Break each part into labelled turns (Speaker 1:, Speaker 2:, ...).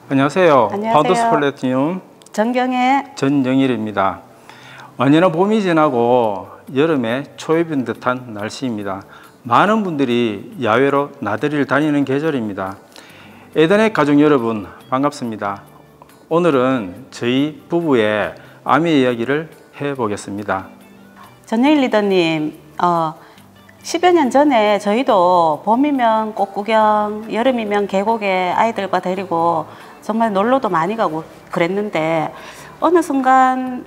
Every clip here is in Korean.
Speaker 1: 안녕하세요.
Speaker 2: 안녕하세요.
Speaker 1: 파운더스 플래티늄
Speaker 2: 전경의
Speaker 1: 전영일입니다. 완연한 봄이 지나고 여름에 초입인 듯한 날씨입니다. 많은 분들이 야외로 나들이를 다니는 계절입니다. 에덴의 가족 여러분 반갑습니다. 오늘은 저희 부부의 아미 이야기를 해보겠습니다.
Speaker 2: 전영일 리더님, 10여 년 전에 저희도 봄이면 꽃구경, 여름이면 계곡에 아이들과 데리고 정말 놀러도 많이 가고 그랬는데 어느 순간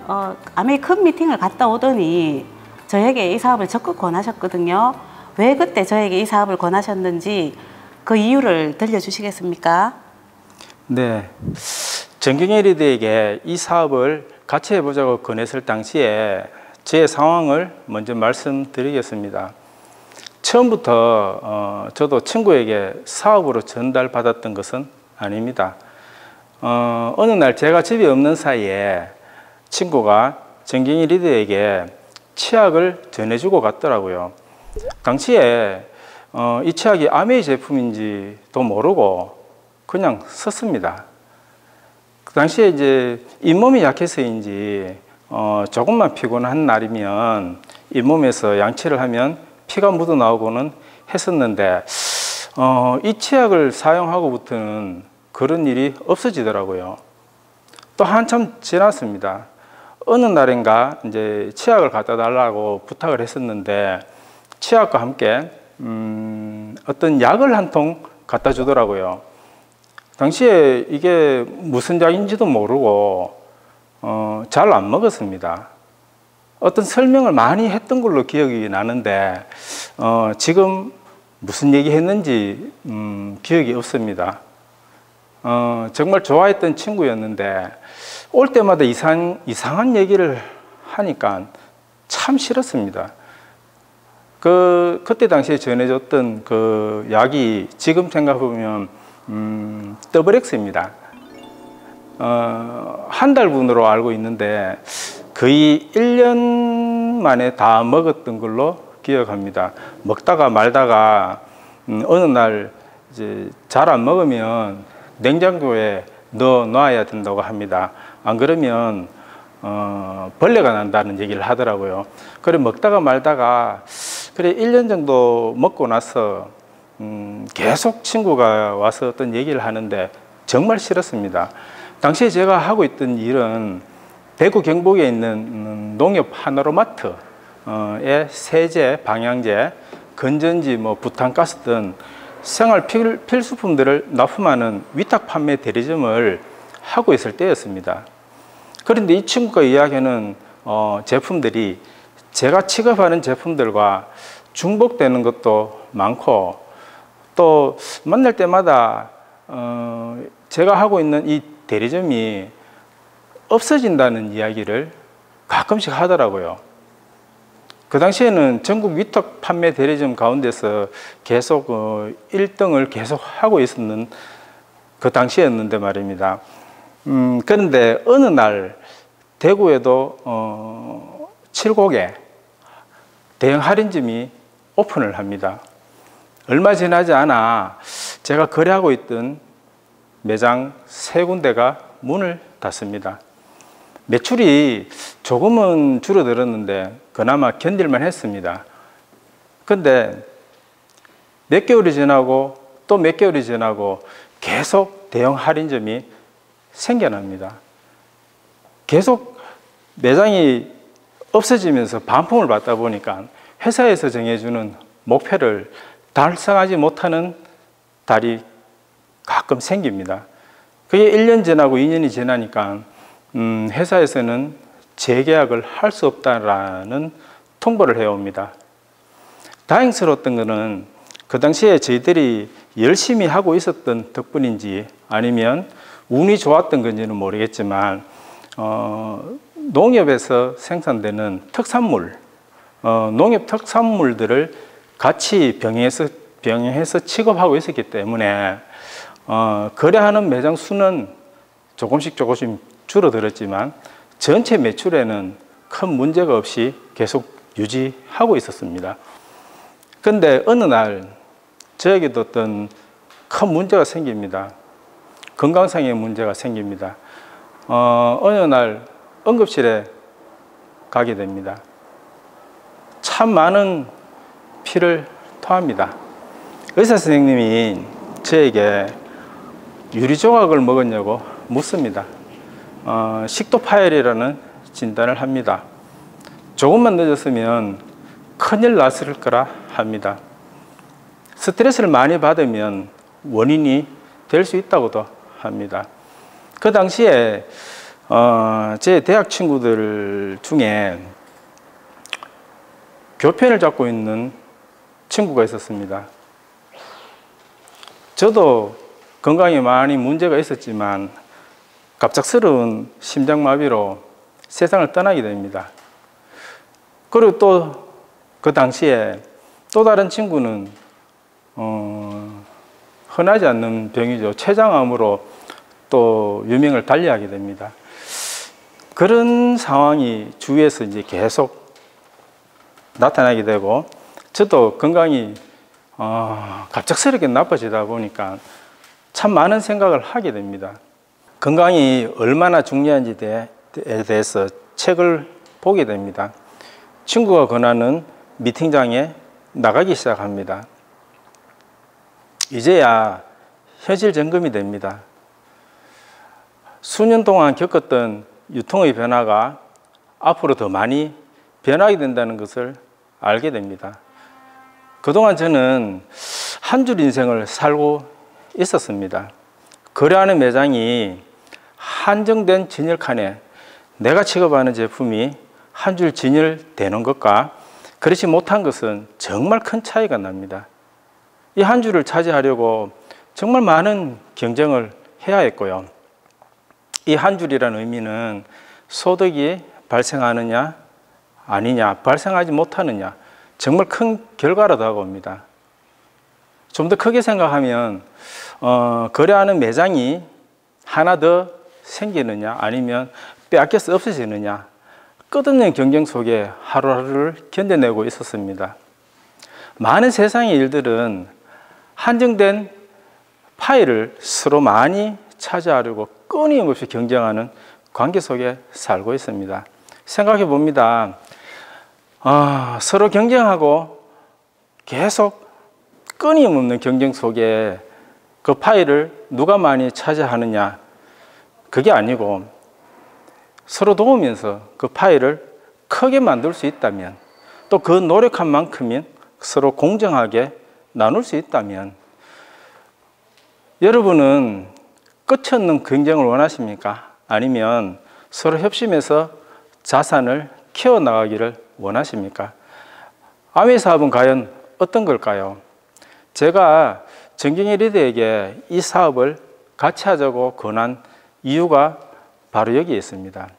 Speaker 2: 아미 큰 미팅을 갔다 오더니 저에게 이 사업을 적극 권하셨거든요. 왜 그때 저에게 이 사업을 권하셨는지 그 이유를 들려주시겠습니까?
Speaker 1: 네, 전경일 리더에게 이 사업을 같이 해보자고 권했을 당시에 제 상황을 먼저 말씀드리겠습니다. 처음부터 저도 친구에게 사업으로 전달받았던 것은 아닙니다. 어느 날 제가 집에 없는 사이에 친구가 전경일 리더에게 치약을 전해주고 갔더라고요. 당시에 이 치약이 아메이 제품인지도 모르고 그냥 썼습니다. 그 당시에 이제 잇몸이 약해서인지 조금만 피곤한 날이면 잇몸에서 양치를 하면 피가 묻어 나오고는 했었는데 이 치약을 사용하고부터는 그런 일이 없어지더라고요. 또 한참 지났습니다. 어느 날인가 이제 치약을 갖다 달라고 부탁을 했었는데 치약과 함께 어떤 약을 한 통 갖다 주더라고요. 당시에 이게 무슨 약인지도 모르고 잘 안 먹었습니다. 어떤 설명을 많이 했던 걸로 기억이 나는데 지금 무슨 얘기 했는지 기억이 없습니다. 정말 좋아했던 친구였는데 올 때마다 이상한 얘기를 하니까 참 싫었습니다. 그때 당시에 전해줬던 그 약이 지금 생각해보면 더블엑스입니다. 한 달분으로 알고 있는데 거의 1년 만에 다 먹었던 걸로 기억합니다. 먹다가 말다가 어느 날 이제 잘 안 먹으면 냉장고에 넣어 놔야 된다고 합니다. 안 그러면 벌레가 난다는 얘기를 하더라고요. 그래 먹다가 말다가 그래 1년 정도 먹고 나서 계속 친구가 와서 어떤 얘기를 하는데 정말 싫었습니다. 당시에 제가 하고 있던 일은 대구 경북에 있는 농협 하나로마트의 세제, 방향제, 건전지, 부탄가스 등 생활 필수품들을 납품하는 위탁 판매 대리점을 하고 있을 때였습니다. 그런데 이 친구가 이야기하는 제품들이 제가 취급하는 제품들과 중복되는 것도 많고 또 만날 때마다 제가 하고 있는 이 대리점이 없어진다는 이야기를 가끔씩 하더라고요. 그 당시에는 전국 위탁 판매 대리점 가운데서 계속 1등을 계속 하고 있었는 그 당시였는데 말입니다. 그런데 어느 날 대구에도 7곳에 대형 할인점이 오픈을 합니다. 얼마 지나지 않아 제가 거래하고 있던 매장 3군데가 문을 닫습니다. 매출이 조금은 줄어들었는데 그나마 견딜만 했습니다. 근데 몇 개월이 지나고 또 몇 개월이 지나고 계속 대형 할인점이 생겨납니다. 계속 매장이 없어지면서 반품을 받다 보니까 회사에서 정해주는 목표를 달성하지 못하는 달이 가끔 생깁니다. 그게 1년 지나고 2년이 지나니까 회사에서는 재계약을 할 수 없다라는 통보를 해옵니다. 다행스러웠던 것은 그 당시에 저희들이 열심히 하고 있었던 덕분인지 아니면 운이 좋았던 건지는 모르겠지만 농협에서 생산되는 특산물, 농협 특산물들을 같이 병행해서 취급하고 있었기 때문에 거래하는 매장 수는 조금씩 줄어들었지만 전체 매출에는 큰 문제가 없이 계속 유지하고 있었습니다. 그런데 어느 날 저에게도 어떤 큰 문제가 생깁니다. 건강상의 문제가 생깁니다. 어느 날 응급실에 가게 됩니다. 참 많은 피를 토합니다. 의사 선생님이 저에게 유리조각을 먹었냐고 묻습니다. 식도 파열이라는 진단을 합니다. 조금만 늦었으면 큰일 났을 거라 합니다. 스트레스를 많이 받으면 원인이 될 수 있다고도 합니다. 그 당시에 제 대학 친구들 중에 교편을 잡고 있는 친구가 있었습니다. 저도 건강에 많이 문제가 있었지만 갑작스러운 심장마비로 세상을 떠나게 됩니다. 그리고 또 그 당시에 또 다른 친구는 흔하지 않는 병이죠. 췌장암으로 또 유명을 달리하게 됩니다. 그런 상황이 주위에서 이제 계속 나타나게 되고 저도 건강이 갑작스럽게 나빠지다 보니까 참 많은 생각을 하게 됩니다. 건강이 얼마나 중요한지에 대해서 책을 보게 됩니다. 친구가 권하는 미팅장에 나가기 시작합니다. 이제야 현실 점검이 됩니다. 수년 동안 겪었던 유통의 변화가 앞으로 더 많이 변하게 된다는 것을 알게 됩니다. 그동안 저는 한 줄 인생을 살고 있었습니다. 거래하는 매장이 한정된 진열칸에 내가 취급하는 제품이 한 줄 진열되는 것과 그렇지 못한 것은 정말 큰 차이가 납니다. 이 한 줄을 차지하려고 정말 많은 경쟁을 해야 했고요. 이 한 줄이라는 의미는 소득이 발생하느냐 아니냐, 발생하지 못하느냐, 정말 큰 결과로 다가옵니다. 좀 더 크게 생각하면 거래하는 매장이 하나 더 생기느냐 아니면 빼앗겨서 없어지느냐, 끝없는 경쟁 속에 하루하루를 견뎌내고 있었습니다. 많은 세상의 일들은 한정된 파일을 서로 많이 차지하려고 끊임없이 경쟁하는 관계 속에 살고 있습니다. 생각해 봅니다. 서로 경쟁하고 계속 끊임없는 경쟁 속에 그 파일을 누가 많이 차지하느냐, 그게 아니고 서로 도우면서 그 파일을 크게 만들 수 있다면, 또 그 노력한 만큼인 서로 공정하게 나눌 수 있다면, 여러분은 끝이 없는 경쟁을 원하십니까? 아니면 서로 협심해서 자산을 키워나가기를 원하십니까? 아메이 사업은 과연 어떤 걸까요? 제가 정경희 리더에게 이 사업을 같이 하자고 권한 이유가 바로 여기에 있습니다.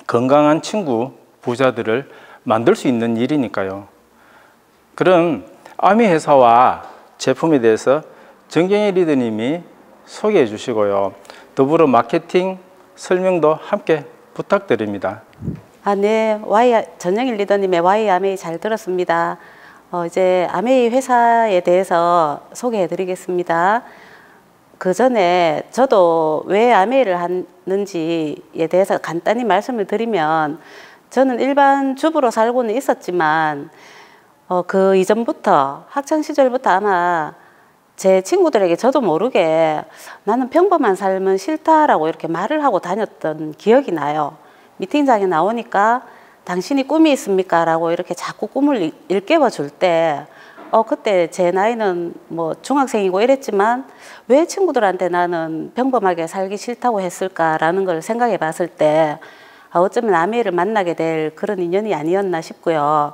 Speaker 1: 건강한 친구, 부자들을 만들 수 있는 일이니까요. 그럼 아메이 회사와 제품에 대해서 정경희 리더님이 소개해 주시고요. 더불어 마케팅 설명도 함께 부탁드립니다.
Speaker 2: 네, 전영일 리더님의 Y 아메이 잘 들었습니다. 이제 아메이 회사에 대해서 소개해 드리겠습니다. 그 전에 저도 왜 아메이를 하는지에 대해서 간단히 말씀을 드리면, 저는 일반 주부로 살고는 있었지만 그 이전부터, 학창 시절부터 아마 제 친구들에게 저도 모르게 나는 평범한 삶은 싫다라고 이렇게 말을 하고 다녔던 기억이 나요. 미팅장에 나오니까 당신이 꿈이 있습니까? 라고 이렇게 자꾸 꿈을 일깨워 줄 때, 그때 제 나이는 뭐 중학생이고 이랬지만 왜 친구들한테 나는 평범하게 살기 싫다고 했을까라는 걸 생각해 봤을 때, 어쩌면 아메이를 만나게 될 그런 인연이 아니었나 싶고요.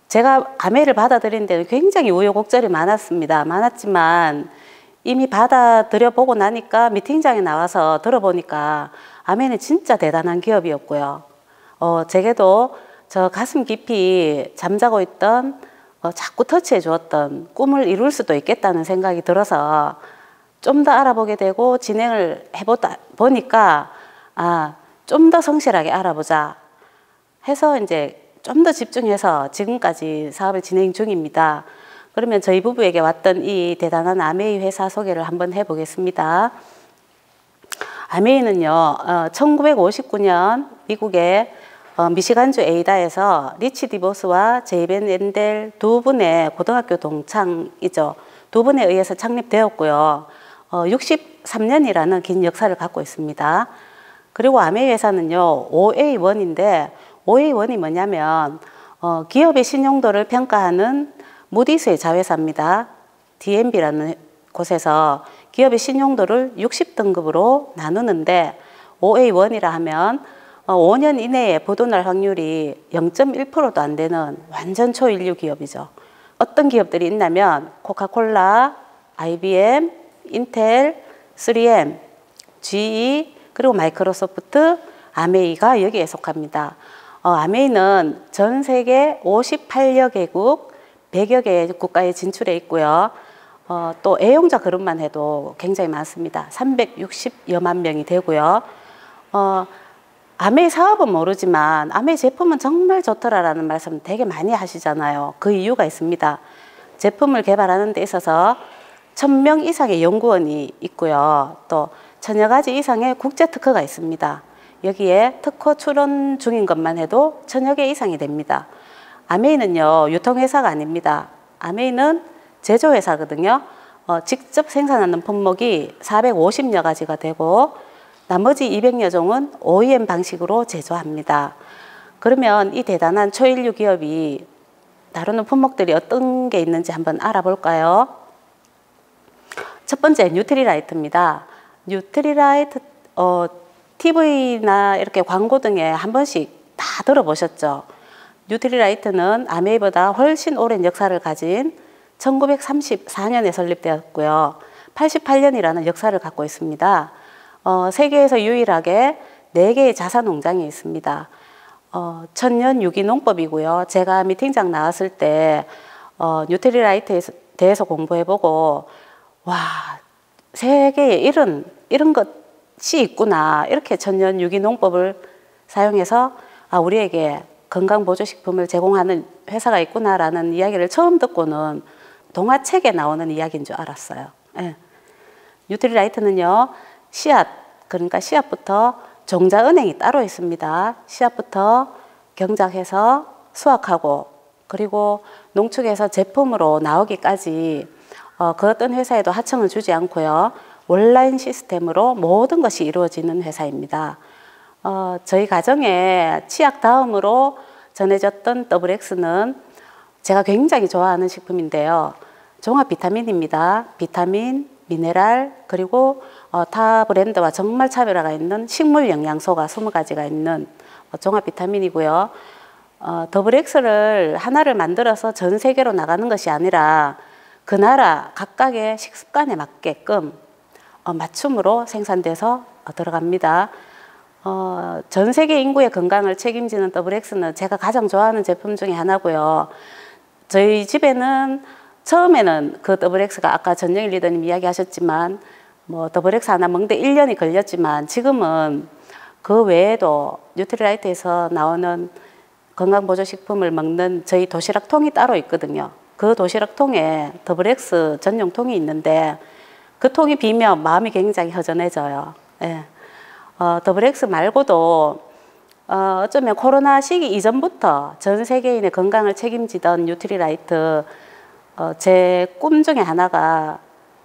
Speaker 2: 제가 아메이를 받아들인 데는 굉장히 우여곡절이 많았지만 이미 받아들여 보고 나니까 미팅장에 나와서 들어보니까 아메이는 진짜 대단한 기업이었고요. 제게도 저 가슴 깊이 잠자고 있던 자꾸 터치해 주었던 꿈을 이룰 수도 있겠다는 생각이 들어서 좀 더 알아보게 되고 진행을 해보다 보니까 좀 더 성실하게 알아보자 해서 이제 좀 더 집중해서 지금까지 사업을 진행 중입니다. 그러면 저희 부부에게 왔던 이 대단한 아메이 회사 소개를 한번 해보겠습니다. 아메이는요, 1959년 미국의 미시간주 에이다에서 리치 디보스와 제이벤 앤델 두 분의 고등학교 동창이죠. 두 분에 의해서 창립되었고요. 63년이라는 긴 역사를 갖고 있습니다. 그리고 아메이 회사는요, OA1인데 OA1이 뭐냐면 기업의 신용도를 평가하는 무디스의 자회사입니다. DNB라는 곳에서 기업의 신용도를 60등급으로 나누는데 OA1이라 하면 5년 이내에 부도날 확률이 0.1%도 안 되는 완전 초일류 기업이죠. 어떤 기업들이 있냐면 코카콜라, IBM, 인텔, 3M, GE, 그리고 마이크로소프트, 아메이가 여기에 속합니다. 아메이는 전 세계 58여 개국, 100여 개 국가에 진출해 있고요. 또 애용자 그룹만 해도 굉장히 많습니다. 360여만 명이 되고요. 아메이 사업은 모르지만 아메이 제품은 정말 좋더라라는 말씀 되게 많이 하시잖아요. 그 이유가 있습니다. 제품을 개발하는 데 있어서 1000명 이상의 연구원이 있고요. 또 1000여 가지 이상의 국제 특허가 있습니다. 여기에 특허 출원 중인 것만 해도 1000여 개 이상이 됩니다. 아메이는요, 유통회사가 아닙니다. 아메이는 제조회사거든요. 직접 생산하는 품목이 450여 가지가 되고 나머지 200여 종은 OEM 방식으로 제조합니다. 그러면 이 대단한 초일류 기업이 다루는 품목들이 어떤 게 있는지 한번 알아볼까요? 첫 번째 뉴트리라이트입니다. 뉴트리라이트 TV나 이렇게 광고 등에 한 번씩 다 들어보셨죠? 뉴트리라이트는 아메이보다 훨씬 오랜 역사를 가진 1934년에 설립되었고요. 88년이라는 역사를 갖고 있습니다. 세계에서 유일하게 4개의 자사 농장이 있습니다. 천년 유기농법이고요. 제가 미팅장 나왔을 때 뉴트리라이트에 대해서 공부해보고 와, 세계에 이런 것이 있구나. 이렇게 천년 유기농법을 사용해서 우리에게 건강보조식품을 제공하는 회사가 있구나라는 이야기를 처음 듣고는 동화책에 나오는 이야기인 줄 알았어요. 네. 뉴트리라이트는요, 씨앗, 그러니까 씨앗부터 종자은행이 따로 있습니다. 씨앗부터 경작해서 수확하고 그리고 농축해서 제품으로 나오기까지 그 어떤 회사에도 하청을 주지 않고요. 온라인 시스템으로 모든 것이 이루어지는 회사입니다. 저희 가정에 치약 다음으로 전해졌던 더블엑스는 제가 굉장히 좋아하는 식품인데요. 종합 비타민입니다. 비타민, 미네랄, 그리고 타 브랜드와 정말 차별화가 있는 식물 영양소가 20가지가 있는 종합 비타민이고요. 더블엑스를 하나를 만들어서 전 세계로 나가는 것이 아니라 그 나라 각각의 식습관에 맞게끔 맞춤으로 생산돼서 들어갑니다. 전 세계 인구의 건강을 책임지는 더블엑스는 제가 가장 좋아하는 제품 중에 하나고요. 저희 집에는 처음에는 그 더블엑스가 아까 전영일 리더님 이야기하셨지만 더블엑스 하나 먹는데 1년이 걸렸지만 지금은 그 외에도 뉴트리라이트에서 나오는 건강보조식품을 먹는 저희 도시락통이 따로 있거든요. 그 도시락통에 더블엑스 전용 통이 있는데 그 통이 비면 마음이 굉장히 허전해져요. 예. 더블엑스 말고도 어쩌면 코로나 시기 이전부터 전 세계인의 건강을 책임지던 뉴트리라이트, 제 꿈 중에 하나가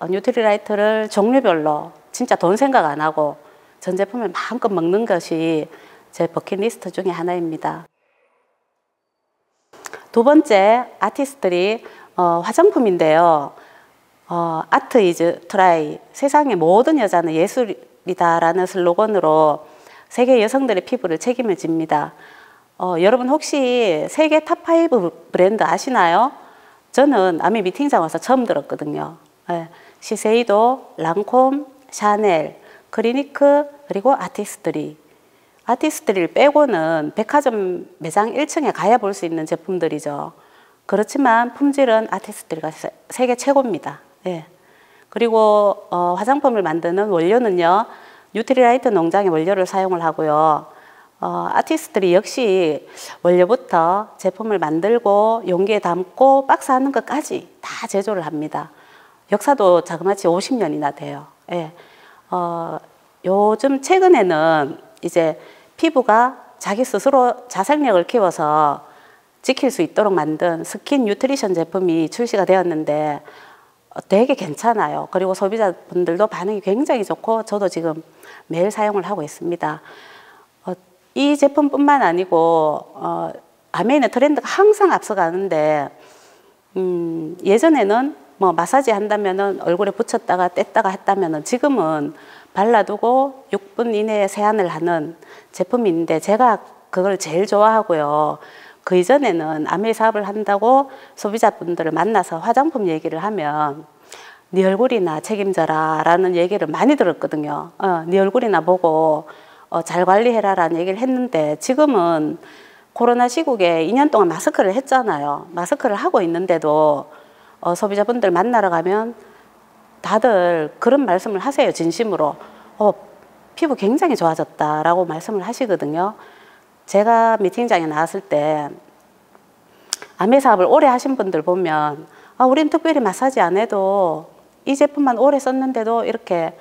Speaker 2: 뉴트리라이트를 종류별로 진짜 돈 생각 안 하고 전 제품을 마음껏 먹는 것이 제 버킷리스트 중에 하나입니다. 두 번째, 아티스트리 화장품인데요. 아트 이즈 트라이, 세상의 모든 여자는 예술이다라는 슬로건으로 세계 여성들의 피부를 책임을 집니다. 여러분 혹시 세계 탑5 브랜드 아시나요? 저는 아메 미팅장 와서 처음 들었거든요. 시세이도, 랑콤, 샤넬, 크리니크, 그리고 아티스트리. 아티스트리를 빼고는 백화점 매장 1층에 가야 볼 수 있는 제품들이죠. 그렇지만 품질은 아티스트리가 세계 최고입니다. 예. 그리고 화장품을 만드는 원료는요, 뉴트리라이트 농장의 원료를 사용을 하고요. 아티스트들이 역시 원료부터 제품을 만들고 용기에 담고 박스하는 것까지 다 제조를 합니다. 역사도 자그마치 50년이나 돼요. 예. 요즘 최근에는 이제 피부가 자기 스스로 자생력을 키워서 지킬 수 있도록 만든 스킨 뉴트리션 제품이 출시가 되었는데 되게 괜찮아요. 그리고 소비자분들도 반응이 굉장히 좋고 저도 지금 매일 사용을 하고 있습니다. 이 제품뿐만 아니고 아메이는 트렌드가 항상 앞서가는데 예전에는 뭐 마사지 한다면은 얼굴에 붙였다가 뗐다가 했다면은 지금은 발라두고 6분 이내에 세안을 하는 제품인데 제가 그걸 제일 좋아하고요. 그 이전에는 아메이 사업을 한다고 소비자분들을 만나서 화장품 얘기를 하면 네 얼굴이나 책임져라 라는 얘기를 많이 들었거든요. 네 얼굴이나 보고 잘 관리해라 라는 얘기를 했는데 지금은 코로나 시국에 2년 동안 마스크를 했잖아요. 마스크를 하고 있는데도 소비자분들 만나러 가면 다들 그런 말씀을 하세요. 진심으로. 피부 굉장히 좋아졌다라고 말씀을 하시거든요. 제가 미팅장에 나왔을 때 아메 사업을 오래 하신 분들 보면 우린 특별히 마사지 안 해도 이 제품만 오래 썼는데도 이렇게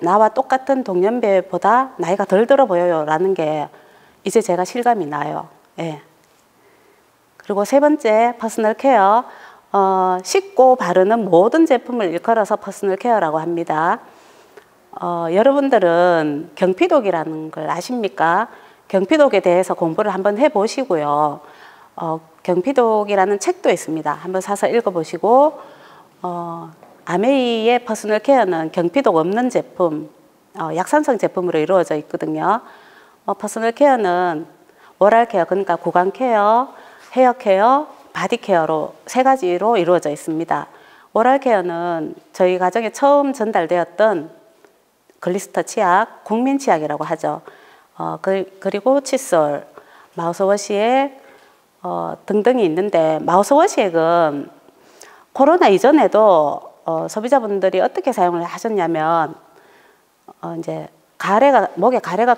Speaker 2: 나와 똑같은 동년배보다 나이가 덜 들어 보여요 라는 게 이제 제가 실감이 나요. 예. 그리고 세 번째 퍼스널 케어. 씻고 바르는 모든 제품을 일컬어서 퍼스널 케어라고 합니다. 여러분들은 경피독이라는 걸 아십니까? 경피독에 대해서 공부를 한번 해보시고요. 경피독이라는 책도 있습니다. 한번 사서 읽어보시고 아메이의 퍼스널 케어는 경피독 없는 제품, 약산성 제품으로 이루어져 있거든요. 퍼스널 케어는 오랄 케어, 그러니까 구강 케어, 헤어 케어, 바디 케어로 세 가지로 이루어져 있습니다. 오랄 케어는 저희 가정에 처음 전달되었던 글리스터 치약, 국민 치약이라고 하죠. 그리고 칫솔, 마우스워시액 등등이 있는데 마우스워시액은 코로나 이전에도 소비자분들이 어떻게 사용을 하셨냐면 이제 목에 가래가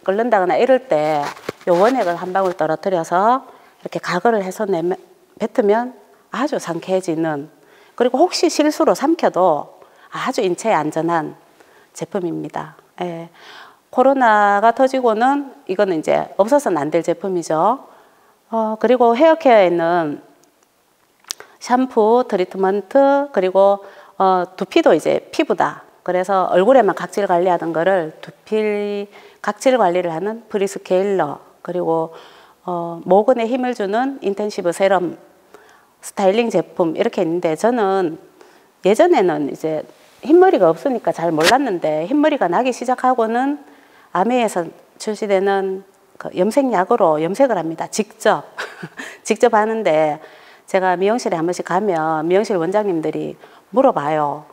Speaker 2: 끓는다거나 이럴 때 요 원액을 한 방울 떨어뜨려서 이렇게 가글을 해서 뱉으면 아주 상쾌해지는, 그리고 혹시 실수로 삼켜도 아주 인체에 안전한 제품입니다. 예. 코로나가 터지고는 이거는 이제 없어서는 안 될 제품이죠. 그리고 헤어케어에는 샴푸, 트리트먼트, 그리고 두피도 이제 피부다. 그래서 얼굴에만 각질 관리하던 거를 두피 각질 관리를 하는 프리스케일러, 그리고 모근에 힘을 주는 인텐시브 세럼, 스타일링 제품 이렇게 있는데 저는 예전에는 이제 흰머리가 없으니까 잘 몰랐는데 흰머리가 나기 시작하고는 아메이에서 출시되는 그 염색약으로 염색을 합니다. 직접 직접 하는데 제가 미용실에 한 번씩 가면 미용실 원장님들이 물어봐요.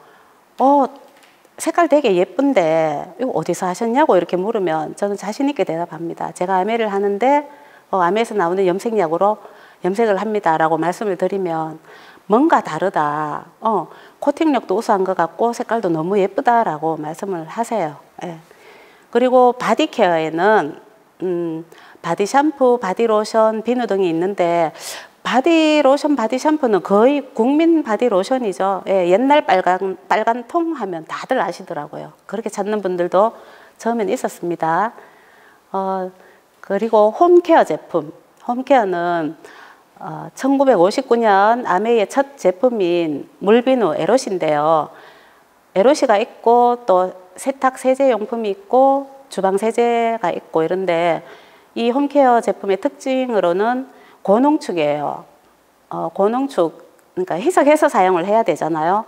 Speaker 2: 색깔 되게 예쁜데 이거 어디서 하셨냐고 이렇게 물으면 저는 자신 있게 대답합니다. 제가 아메를 하는데 아메에서 나오는 염색약으로 염색을 합니다 라고 말씀을 드리면 뭔가 다르다, 코팅력도 우수한 것 같고 색깔도 너무 예쁘다라고 말씀을 하세요. 예. 그리고 바디 케어에는 바디 샴푸, 바디 로션, 비누 등이 있는데 바디 로션, 바디 샴푸는 거의 국민 바디 로션이죠. 예, 옛날 빨간 통 하면 다들 아시더라고요. 그렇게 찾는 분들도 처음엔 있었습니다. 그리고 홈케어 제품. 홈케어는 1959년 아메이의 첫 제품인 물비누 에로시인데요. 에로시가 있고 또 세탁 세제 용품이 있고 주방 세제가 있고 이런데 이 홈케어 제품의 특징으로는 고농축이에요. 고농축, 그러니까 희석해서 사용을 해야 되잖아요.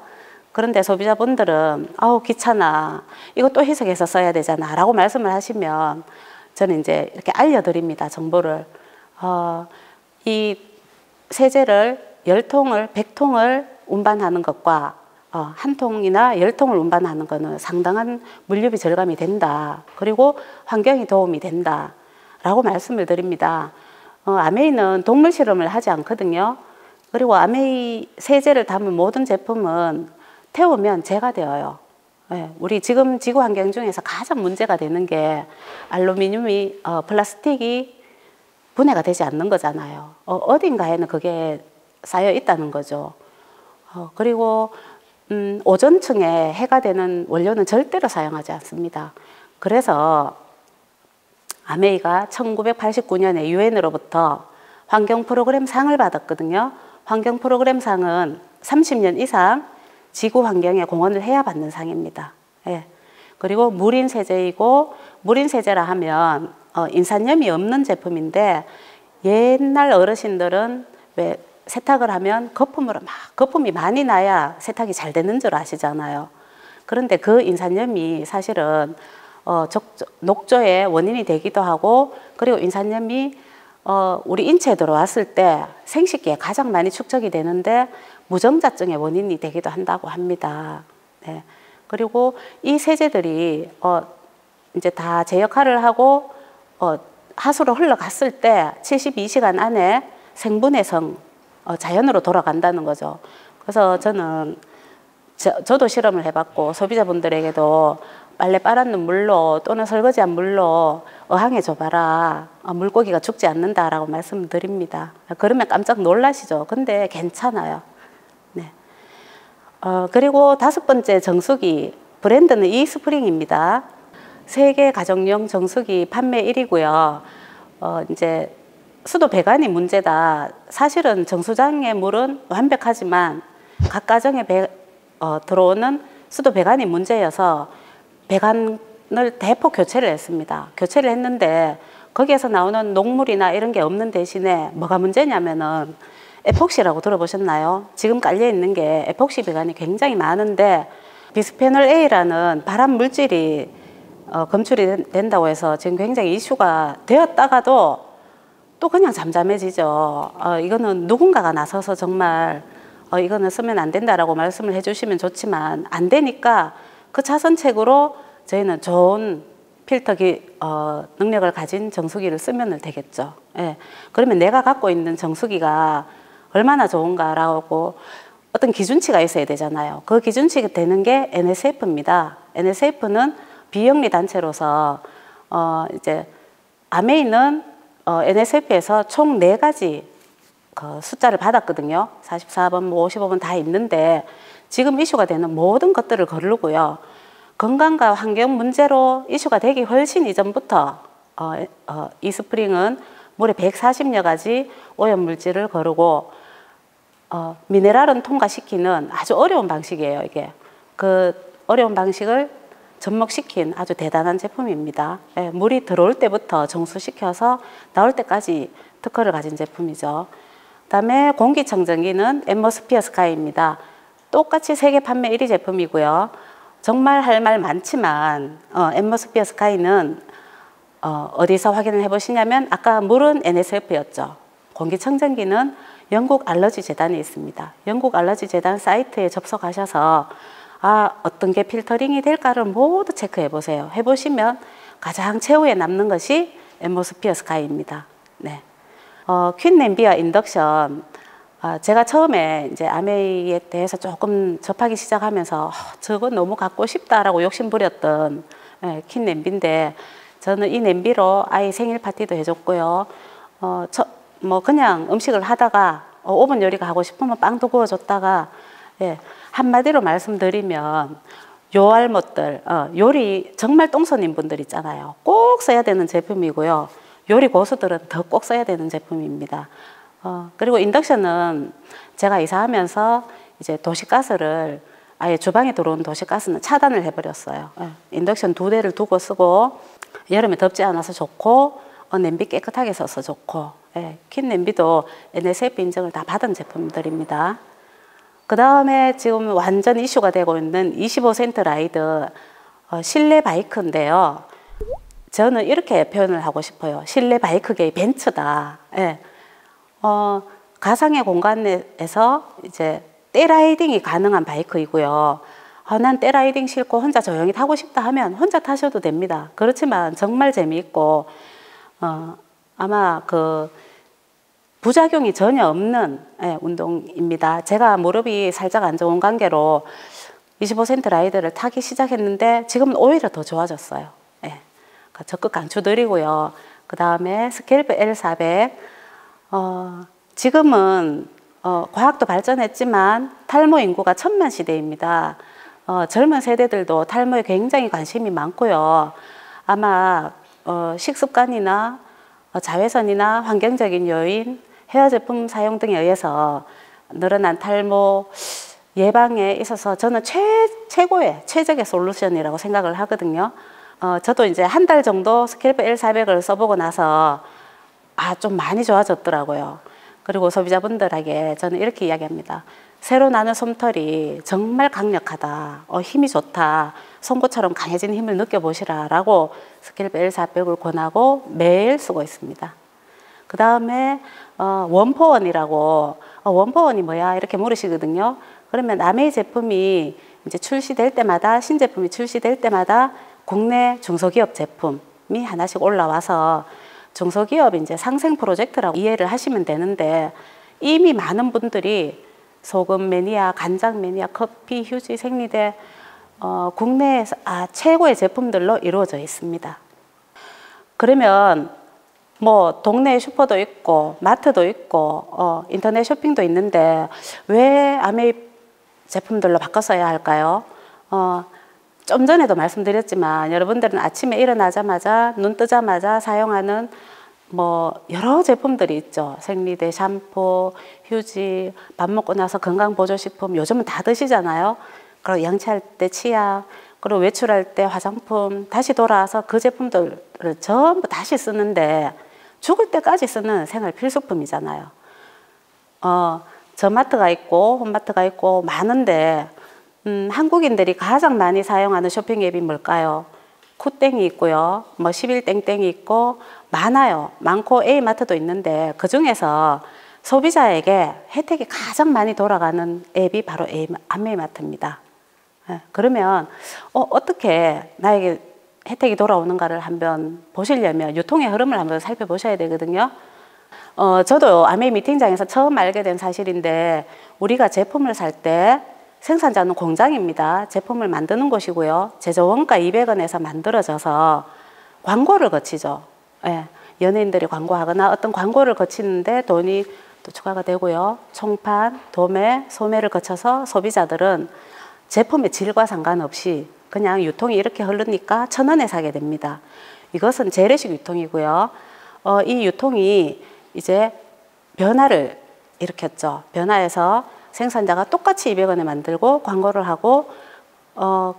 Speaker 2: 그런데 소비자분들은 귀찮아, 이거 또 희석해서 써야 되잖아 라고 말씀을 하시면 저는 이제 이렇게 알려드립니다. 정보를. 이 세제를 10통을, 100통을 운반하는 것과 한 통이나 10통을 운반하는 것은 상당한 물류비 절감이 된다. 그리고 환경에 도움이 된다 라고 말씀을 드립니다. 아메이는 동물 실험을 하지 않거든요. 그리고 아메이 세제를 담은 모든 제품은 태우면 재가 되어요. 예, 우리 지금 지구 환경 중에서 가장 문제가 되는 게 알루미늄이 플라스틱이 분해가 되지 않는 거잖아요. 어딘가에는 그게 쌓여 있다는 거죠. 그리고 오존층에 해가 되는 원료는 절대로 사용하지 않습니다. 그래서 아메이가 1989년에 유엔으로부터 환경 프로그램 상을 받았거든요. 환경 프로그램 상은 30년 이상 지구 환경에 공헌을 해야 받는 상입니다. 예. 그리고 무린 세제이고, 무린 세제라 하면 인산염이 없는 제품인데, 옛날 어르신들은 왜 세탁을 하면 거품이 많이 나야 세탁이 잘 되는 줄 아시잖아요. 그런데 그 인산염이 사실은 녹조의 원인이 되기도 하고, 그리고 인산염이 우리 인체에 들어왔을 때 생식기에 가장 많이 축적이 되는데 무정자증의 원인이 되기도 한다고 합니다. 네. 그리고 이 세제들이 이제 다 제 역할을 하고 하수로 흘러갔을 때 72시간 안에 생분해성 자연으로 돌아간다는 거죠. 그래서 저는 저도 실험을 해봤고 소비자분들에게도 빨래 빨았는 물로 또는 설거지한 물로 어항에 줘봐라. 물고기가 죽지 않는다라고 말씀드립니다. 그러면 깜짝 놀라시죠. 근데 괜찮아요. 네. 그리고 5번째 정수기 브랜드는 이스프링입니다. 세계 가정용 정수기 판매 1위고요. 이제 수도 배관이 문제다. 사실은 정수장의 물은 완벽하지만 각 가정에 들어오는 수도 배관이 문제여서 배관을 대폭 교체를 했습니다. 교체를 했는데 거기에서 나오는 녹물이나 이런 게 없는 대신에 뭐가 문제냐면은 에폭시라고 들어보셨나요? 지금 깔려 있는 게 에폭시 배관이 굉장히 많은데 비스페놀 A라는 발암 물질이 검출이 된다고 해서 지금 굉장히 이슈가 되었다가도 또 그냥 잠잠해지죠. 이거는 누군가가 나서서 정말 이거는 쓰면 안 된다라고 말씀을 해주시면 좋지만 안 되니까 그 차선책으로 저희는 좋은 필터 능력을 가진 정수기를 쓰면 되겠죠. 예. 그러면 내가 갖고 있는 정수기가 얼마나 좋은가라고 어떤 기준치가 있어야 되잖아요. 그 기준치가 되는 게 NSF입니다. NSF는 비영리 단체로서 이제 아메이는 NSF에서 총 4가지 그 숫자를 받았거든요. 44번, 55번 다 있는데 지금 이슈가 되는 모든 것들을 거르고요. 건강과 환경 문제로 이슈가 되기 훨씬 이전부터 이스프링은 물에 140여 가지 오염물질을 거르고 미네랄은 통과시키는 아주 어려운 방식이에요. 이게 그 어려운 방식을 접목시킨 아주 대단한 제품입니다. 예, 물이 들어올 때부터 정수시켜서 나올 때까지 특허를 가진 제품이죠. 그다음에 공기청정기는 앰모스피어 스카이입니다. 똑같이 세계 판매 1위 제품이고요. 정말 할 말 많지만 앰모스피어 스카이는 어디서 확인을 해보시냐면 아까 물은 NSF였죠. 공기청정기는 영국 알러지 재단에 있습니다. 영국 알러지 재단 사이트에 접속하셔서 어떤 게 필터링이 될까를 모두 체크해 보세요. 해보시면 가장 최후에 남는 것이 앰모스피어 스카이입니다. 네. 퀸 냄비와 인덕션. 제가 처음에 이제 아메이에 대해서 조금 접하기 시작하면서 저거 너무 갖고 싶다라고 욕심부렸던 퀸 냄비인데 저는 이 냄비로 아이 생일 파티도 해줬고요. 뭐 그냥 음식을 하다가 오븐 요리가 하고 싶으면 빵도 구워줬다가 한마디로 말씀드리면 요알못들 요리 정말 똥손인 분들 있잖아요. 꼭 써야 되는 제품이고요. 요리 고수들은 더 꼭 써야 되는 제품입니다. 그리고 인덕션은 제가 이사하면서 이제 도시가스를 아예 주방에 들어온 도시가스는 차단을 해버렸어요. 인덕션 2대를 두고 쓰고 여름에 덥지 않아서 좋고 냄비 깨끗하게 써서 좋고 퀸 냄비도 NSF 인증을 다 받은 제품들입니다. 그 다음에 지금 완전 이슈가 되고 있는 25센트 라이드 실내 바이크인데요. 저는 이렇게 표현을 하고 싶어요. 실내 바이크계의 벤츠다. 가상의 공간에서 이제 떼라이딩이 가능한 바이크이고요. 난 떼라이딩 싫고 혼자 조용히 타고 싶다 하면 혼자 타셔도 됩니다. 그렇지만 정말 재미있고 아마 그 부작용이 전혀 없는 운동입니다. 제가 무릎이 살짝 안 좋은 관계로 25센트 라이드를 타기 시작했는데 지금은 오히려 더 좋아졌어요. 예. 그러니까 적극 강추드리고요. 그 다음에 스켈프 L400. 지금은 과학도 발전했지만 탈모 인구가 1000만 시대입니다. 젊은 세대들도 탈모에 굉장히 관심이 많고요. 아마 식습관이나 자외선이나 환경적인 요인, 헤어 제품 사용 등에 의해서 늘어난 탈모 예방에 있어서 저는 최고의 최적의 솔루션이라고 생각을 하거든요. 저도 이제 한 달 정도 스켈프 L400을 써보고 나서 좀 많이 좋아졌더라고요. 그리고 소비자분들에게 저는 이렇게 이야기합니다. 새로 나는 솜털이 정말 강력하다, 힘이 좋다, 송곳처럼 강해진 힘을 느껴보시라 라고 스켈프 L400을 권하고 매일 쓰고 있습니다. 그 다음에 원포원이라고, 원포원이 뭐야 이렇게 물으시거든요. 그러면 아메이 제품이 이제 출시될 때마다, 신제품이 출시될 때마다 국내 중소기업 제품이 하나씩 올라와서 중소기업 이제 상생 프로젝트라고 이해를 하시면 되는데, 이미 많은 분들이 소금 매니아, 간장 매니아, 커피, 휴지, 생리대 국내에서 최고의 제품들로 이루어져 있습니다. 그러면 뭐 동네 슈퍼도 있고 마트도 있고 인터넷 쇼핑도 있는데 왜 아메이 제품들로 바꿨어야 할까요? 좀 전에도 말씀드렸지만 여러분들은 아침에 일어나자마자 눈 뜨자마자 사용하는 뭐 여러 제품들이 있죠. 생리대, 샴푸, 휴지, 밥 먹고 나서 건강보조식품 요즘은 다 드시잖아요. 그리고 양치할 때 치약, 그리고 외출할 때 화장품, 다시 돌아와서 그 제품들을 전부 다시 쓰는데 죽을 때까지 쓰는 생활 필수품이잖아요. 저마트가 있고 홈마트가 있고 많은데 한국인들이 가장 많이 사용하는 쇼핑 앱이 뭘까요? 쿠땡이 있고요. 뭐 11땡땡이 있고 많아요. 많고 A마트도 있는데 그 중에서 소비자에게 혜택이 가장 많이 돌아가는 앱이 바로 아메이마트입니다. 그러면 어떻게 나에게 혜택이 돌아오는가를 한번 보시려면 유통의 흐름을 한번 살펴보셔야 되거든요. 저도 아메이 미팅장에서 처음 알게 된 사실인데, 우리가 제품을 살 때 생산자는 공장입니다. 제품을 만드는 곳이고요. 제조 원가 200원에서 만들어져서 광고를 거치죠. 예, 연예인들이 광고하거나 어떤 광고를 거치는데 돈이 또 추가가 되고요. 총판, 도매, 소매를 거쳐서 소비자들은 제품의 질과 상관없이 그냥 유통이 이렇게 흐르니까 1000원에 사게 됩니다. 이것은 재래식 유통이고요. 이 유통이 이제 변화를 일으켰죠. 변화해서 생산자가 똑같이 200원에 만들고 광고를 하고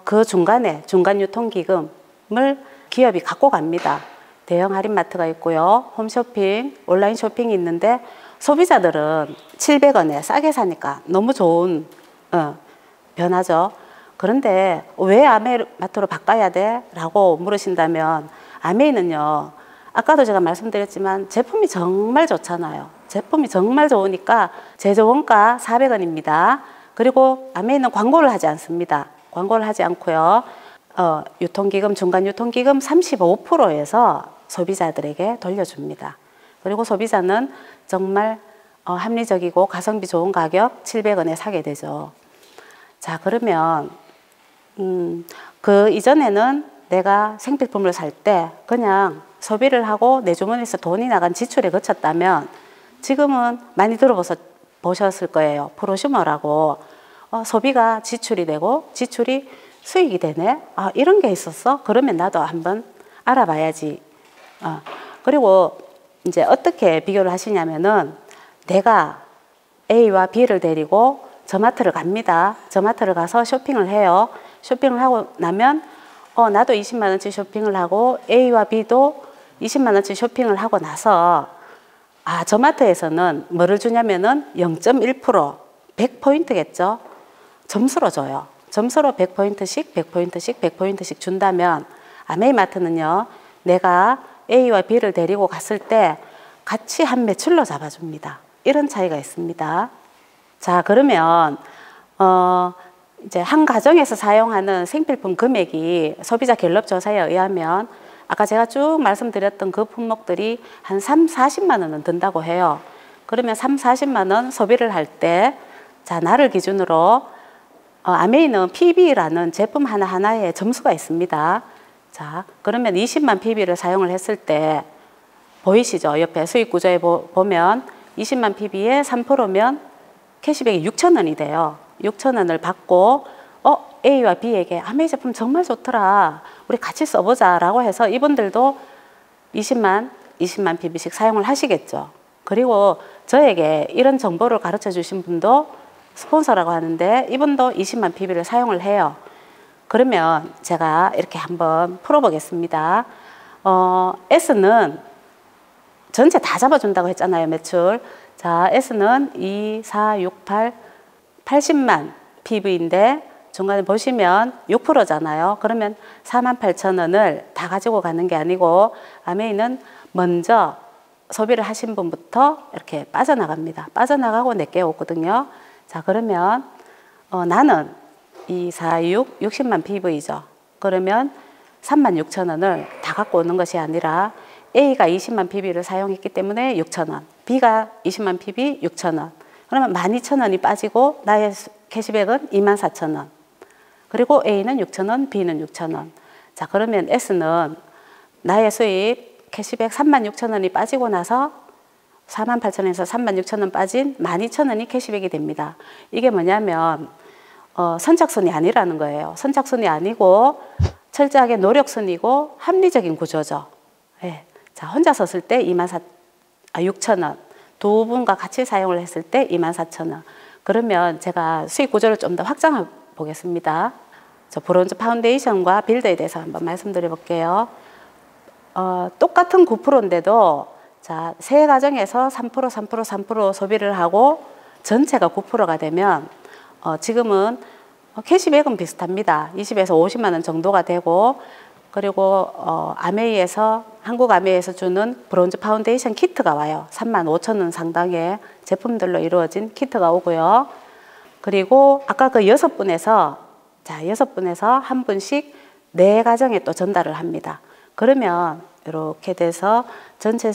Speaker 2: 그 중간에 중간 유통기금을 기업이 갖고 갑니다. 대형 할인마트가 있고요. 홈쇼핑, 온라인 쇼핑이 있는데 소비자들은 700원에 싸게 사니까 너무 좋은 변화죠. 그런데 왜 아메이마트로 바꿔야 돼? 라고 물으신다면, 아메이는요, 아까도 제가 말씀드렸지만 제품이 정말 좋잖아요. 제품이 정말 좋으니까 제조 원가 400원입니다. 그리고 아메이는 광고를 하지 않습니다. 광고를 하지 않고요. 유통기금, 중간 유통기금 35%에서 소비자들에게 돌려줍니다. 그리고 소비자는 정말 합리적이고 가성비 좋은 가격 700원에 사게 되죠. 자, 그러면 그 이전에는 내가 생필품을 살 때 그냥 소비를 하고 내 주머니에서 돈이 나간 지출에 그쳤다면, 지금은 많이 들어보셨을 거예요. 프로슈머라고. 소비가 지출이 되고 지출이 수익이 되네. 이런 게 있었어? 그러면 나도 한번 알아봐야지. 그리고 이제 어떻게 비교를 하시냐면은, 내가 A와 B를 데리고 저마트를 갑니다. 저마트를 가서 쇼핑을 해요. 쇼핑을 하고 나면 나도 20만 원치 쇼핑을 하고 A와 B도 20만 원치 쇼핑을 하고 나서 저마트에서는 뭐를 주냐면은 0.1% 100포인트겠죠. 점수로 줘요. 점수로 100포인트씩 100포인트씩 100포인트씩 준다면, 아메이마트는요, 내가 A와 B를 데리고 갔을 때 같이 한 매출로 잡아줍니다. 이런 차이가 있습니다. 자, 그러면 이제 한 가정에서 사용하는 생필품 금액이 소비자 갤럽 조사에 의하면 아까 제가 쭉 말씀드렸던 그 품목들이 한 3, 40만 원은 든다고 해요. 그러면 3, 40만 원 소비를 할 때, 자, 나를 기준으로 아메이는 PB라는 제품 하나하나에 점수가 있습니다. 자, 그러면 20만 PB를 사용을 했을 때 보이시죠? 옆에 수익 구조에 보면 20만 PB에 3%면 캐시백이 6,000원이 돼요. 6,000원을 받고 A와 B에게 아메이 제품 정말 좋더라. 우리 같이 써보자 라고 해서 이분들도 20만 PB씩 사용을 하시겠죠. 그리고 저에게 이런 정보를 가르쳐 주신 분도 스폰서라고 하는데 이분도 20만 PB를 사용을 해요. 그러면 제가 이렇게 한번 풀어보겠습니다. S는 전체 다 잡아준다고 했잖아요, 매출. 자, S는 2, 4, 6, 8, 80만 PB인데 중간에 보시면 6%잖아요. 그러면 48,000원을 다 가지고 가는 게 아니고 아메이는 먼저 소비를 하신 분부터 이렇게 빠져나갑니다. 빠져나가고 내게 오거든요. 자, 그러면 나는 2, 4, 6, 60만 PV죠. 그러면 36,000원을 다 갖고 오는 것이 아니라 A가 20만 PV를 사용했기 때문에 6,000원, B가 20만 PV 6,000원. 그러면 12,000원이 빠지고 나의 캐시백은 24,000원. 그리고 A는 6,000원, B는 6,000원. 자, 그러면 S는 나의 수입 캐시백 36,000원이 빠지고 나서 48,000원에서 36,000원 빠진 12,000원이 캐시백이 됩니다. 이게 뭐냐면 선착순이 아니라는 거예요. 선착순이 아니고 철저하게 노력순이고 합리적인 구조죠. 네. 자, 혼자 썼을 때 6,000원, 두 분과 같이 사용을 했을 때 24,000원. 그러면 제가 수익 구조를 좀 더 확장해 보겠습니다. 저 브론즈 파운데이션과 빌더에 대해서 한번 말씀드려 볼게요. 똑같은 9%인데도 자, 세 가정에서 3% 소비를 하고 전체가 9%가 되면 지금은 캐시백은 비슷합니다. 20에서 50만 원 정도가 되고 그리고 아메이에서 한국 아메이에서 주는 브론즈 파운데이션 키트가 와요. 35,000원 상당의 제품들로 이루어진 키트가 오고요. 그리고 아까 그 6분에서 한 분씩 4가정에 또 전달을 합니다. 그러면 이렇게 돼서 전체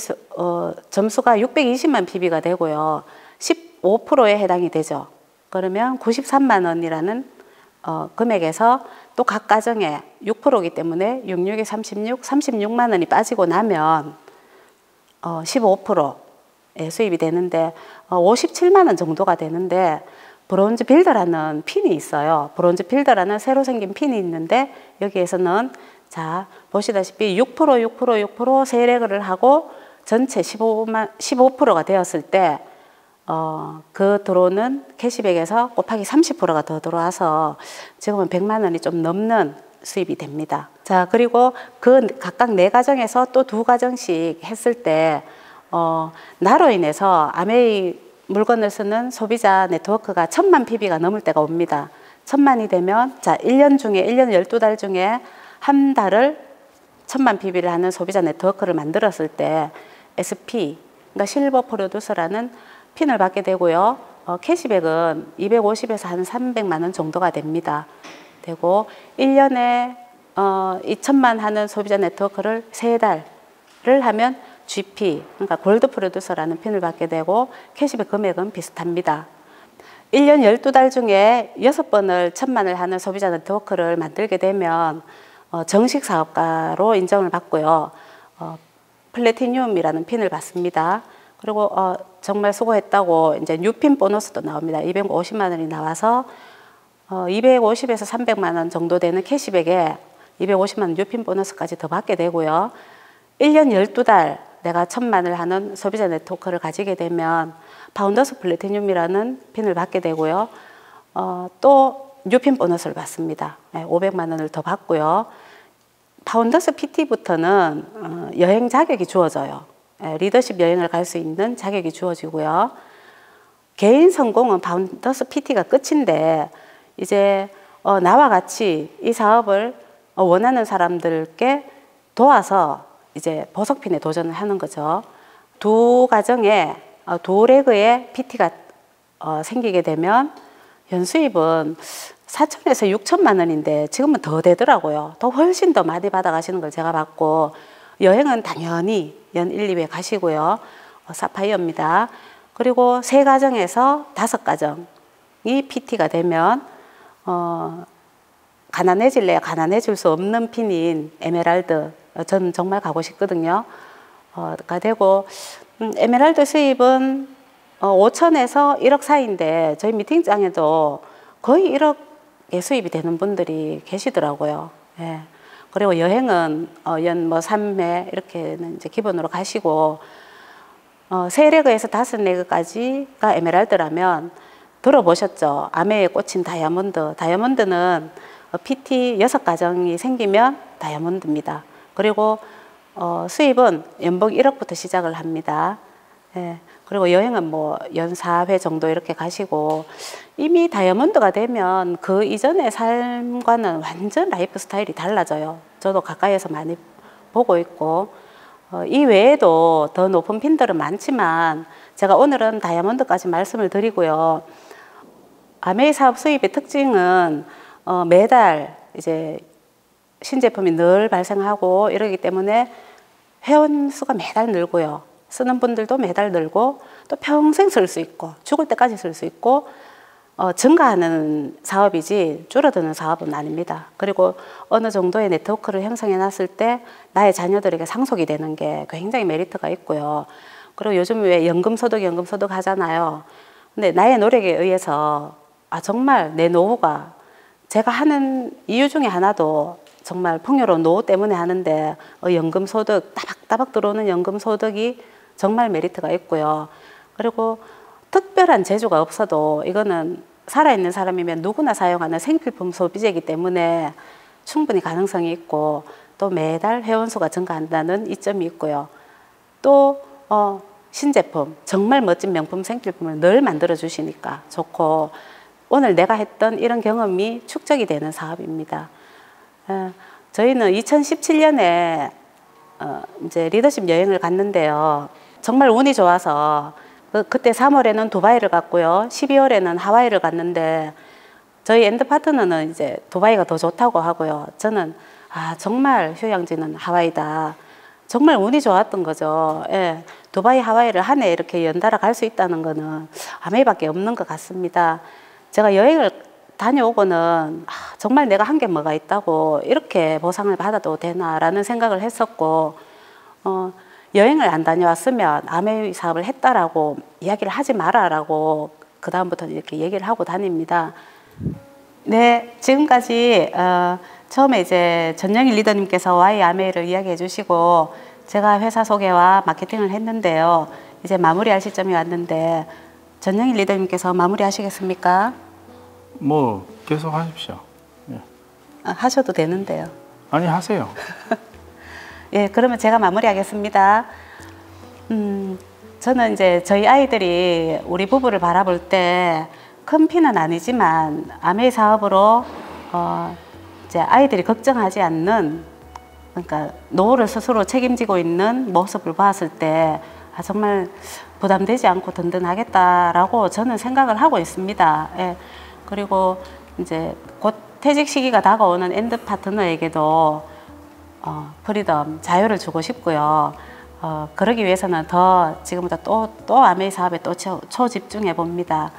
Speaker 2: 점수가 620만 PB가 되고요. 15%에 해당이 되죠. 그러면 93만 원이라는 금액에서 또 각 가정에 6%이기 때문에 66에 36만 원이 빠지고 나면 15%의 수입이 되는데 57만 원 정도가 되는데 브론즈 빌더라는 핀이 있어요. 브론즈 빌더라는 새로 생긴 핀이 있는데 여기에서는 자, 보시다시피 6% 세레그를 하고 전체 15%가 되었을 때 그 들어오는 캐시백에서 곱하기 30%가 더 들어와서 지금은 100만 원이 좀 넘는 수입이 됩니다. 자, 그리고 그 각각 4가정에서 또 2가정씩 했을 때 나로 인해서 아메이 물건을 쓰는 소비자 네트워크가 1,000만 PB가 넘을 때가 옵니다. 1,000만이 되면 자, 1년 12달 중에 한 달을 1,000만 PB를 하는 소비자 네트워크를 만들었을 때 SP, 그러니까 실버 프로듀서라는 핀을 받게 되고요. 캐시백은 250에서 한 300만 원 정도가 됩니다. 되고 1년에 2,000만 하는 소비자 네트워크를 3달을 하면 GP, 그러니까 골드 프로듀서라는 핀을 받게 되고 캐시백 금액은 비슷합니다. 1년 12달 중에 6번을 1,000만을 하는 소비자 네트워크를 만들게 되면 정식 사업가로 인정을 받고요. 플래티늄이라는 핀을 받습니다. 그리고 정말 수고했다고 이제 뉴핀 보너스도 나옵니다. 250만 원이 나와서 250에서 300만 원 정도 되는 캐시백에 250만 원 뉴핀 보너스까지 더 받게 되고요. 1년 12달 내가 1,000만을 하는 소비자 네트워크를 가지게 되면 파운더스 플래티늄이라는 핀을 받게 되고요. 또 뉴핀 보너스를 받습니다. 500만 원을 더 받고요. 파운더스 PT부터는 여행 자격이 주어져요. 리더십 여행을 갈 수 있는 자격이 주어지고요. 개인 성공은 파운더스 PT가 끝인데 이제 나와 같이 이 사업을 원하는 사람들께 도와서 이제 보석핀에 도전을 하는 거죠. 2가정에 2레그의 PT가 생기게 되면 연수입은 4천에서 6천만 원인데 지금은 더 되더라고요. 더 훨씬 더 많이 받아가시는 걸 제가 봤고 여행은 당연히 연 1, 2회 가시고요. 사파이어입니다. 그리고 3가정에서 5가정이 PT가 되면 가난해질래야 가난해질 수 없는 핀인 에메랄드, 저는 정말 가고 싶거든요. 가 되고 에메랄드 수입은 5천에서 1억 사이인데 저희 미팅장에도 거의 1억의 수입이 되는 분들이 계시더라고요. 예. 그리고 여행은 연 뭐 3회 이렇게는 이제 기본으로 가시고 3레그에서 5레그까지가 에메랄드라면 들어보셨죠? 아메에 꽂힌 다이아몬드. 다이아몬드는 PT 6가정이 생기면 다이아몬드입니다. 그리고 수입은 연봉 1억부터 시작을 합니다. 예. 그리고 여행은 뭐 연 4회 정도 이렇게 가시고 이미 다이아몬드가 되면 그 이전의 삶과는 완전 라이프 스타일이 달라져요. 저도 가까이에서 많이 보고 있고 이 외에도 더 높은 핀들은 많지만 제가 오늘은 다이아몬드까지 말씀을 드리고요. 아메이 사업 수입의 특징은 매달 이제 신제품이 늘 발생하고 이러기 때문에 회원 수가 매달 늘고요. 쓰는 분들도 매달 늘고 또 평생 쓸 수 있고 죽을 때까지 쓸 수 있고 증가하는 사업이지 줄어드는 사업은 아닙니다. 그리고 어느 정도의 네트워크를 형성해 놨을 때 나의 자녀들에게 상속이 되는 게 굉장히 메리트가 있고요. 그리고 요즘 왜 연금소득 하잖아요. 근데 나의 노력에 의해서 정말 내 노후가 제가 하는 이유 중에 하나도 정말 풍요로운 노후 때문에 하는데 연금소득 따박따박 들어오는 연금소득이 정말 메리트가 있고요. 그리고 특별한 재주가 없어도 이거는 살아있는 사람이면 누구나 사용하는 생필품 소비재이기 때문에 충분히 가능성이 있고 또 매달 회원수가 증가한다는 이점이 있고요. 또 신제품, 정말 멋진 명품 생필품을 늘 만들어 주시니까 좋고 오늘 내가 했던 이런 경험이 축적이 되는 사업입니다. 저희는 2017년에 이제 리더십 여행을 갔는데요. 정말 운이 좋아서 그때 3월에는 두바이를 갔고요. 12월에는 하와이를 갔는데 저희 엔드 파트너는 이제 두바이가 더 좋다고 하고요. 저는 정말 휴양지는 하와이다. 정말 운이 좋았던 거죠. 예. 두바이, 하와이를 한 해 이렇게 연달아 갈 수 있다는 거는 아메이밖에 없는 것 같습니다. 제가 여행을 다녀오고는 정말 내가 한 게 뭐가 있다고 이렇게 보상을 받아도 되나라는 생각을 했었고 여행을 안 다녀왔으면 아메이 사업을 했다라고 이야기를 하지 마라라고 그 다음부터는 이렇게 얘기를 하고 다닙니다. 네, 지금까지 처음에 이제 전영일 리더님께서 Y 아메이를 이야기해 주시고 제가 회사 소개와 마케팅을 했는데요. 이제 마무리할 시점이 왔는데 전영일 리더님께서 마무리하시겠습니까?
Speaker 1: 뭐 계속 하십시오. 예.
Speaker 2: 하셔도 되는데요.
Speaker 1: 아니 하세요.
Speaker 2: 예, 그러면 제가 마무리하겠습니다. 저는 이제 저희 아이들이 우리 부부를 바라볼 때 큰 피는 아니지만 아메이 사업으로 이제 아이들이 걱정하지 않는 그러니까 노후를 스스로 책임지고 있는 모습을 봤을 때 정말 부담되지 않고 든든하겠다라고 저는 생각을 하고 있습니다. 예. 그리고 이제 곧 퇴직 시기가 다가오는 엔드 파트너에게도 프리덤, 자유를 주고 싶고요. 그러기 위해서는 더 지금보다 또 아메이 사업에 또 초집중해 봅니다.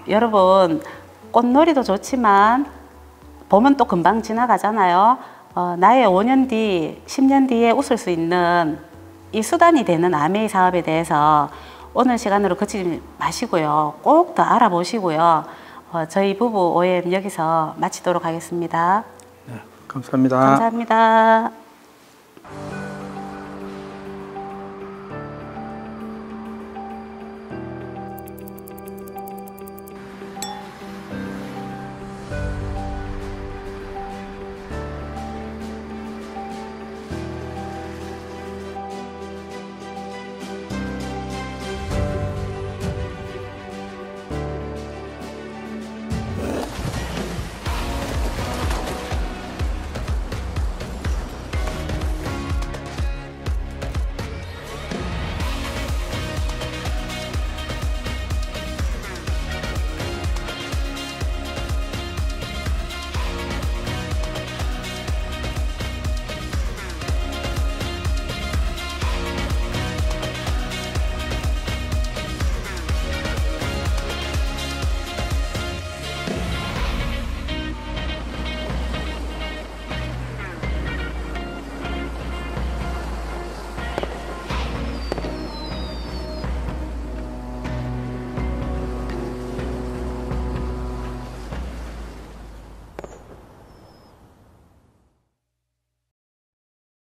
Speaker 2: 여러분 꽃놀이도 좋지만 봄은 또 금방 지나가잖아요. 나의 5년 뒤, 10년 뒤에 웃을 수 있는 이 수단이 되는 아메이 사업에 대해서 오늘 시간으로 그치지 마시고요. 꼭 더 알아보시고요. 저희 부부 OM 여기서 마치도록 하겠습니다.
Speaker 1: 네, 감사합니다.
Speaker 2: 감사합니다.